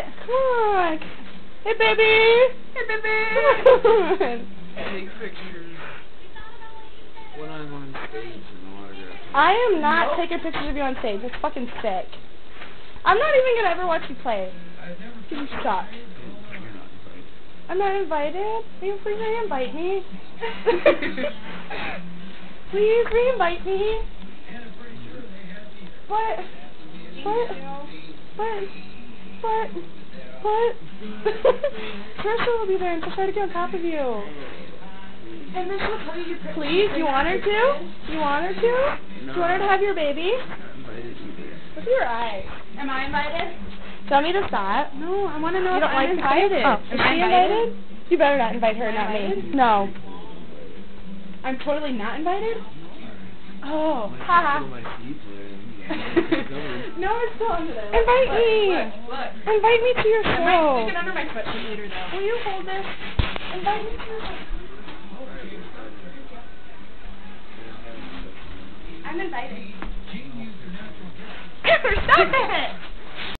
Come on. Hey, baby. Hey, baby. Come on. Take pictures when I'm on stage and autograph. I am not taking pictures of you on stage. It's fucking sick. I'm not even going to ever watch you play. You suck. You're not invited. I'm not invited? Will you please re-invite me? Please re-invite me. What? What? What? What? What? Trisha will be there and she'll try to get on top of you. And then she'll tell you Please? You want her to? You want her to? No. Do you want her to have your baby? I'm not invited either. Look at your eyes. Am I invited? Do you want me to stop? No, I want to know You if don't I'm like invited. Oh, Am is I she invited? invited? You better not invite her, Am I not me. invited? No. I'm totally not invited? Oh, My haha. my feet there. No, it's still under there. Invite me. Look. Invite me to your I might show. stick it under my sweatshirt later, though. Will you hold this? Invite me to your show. I'm invited. Stop it!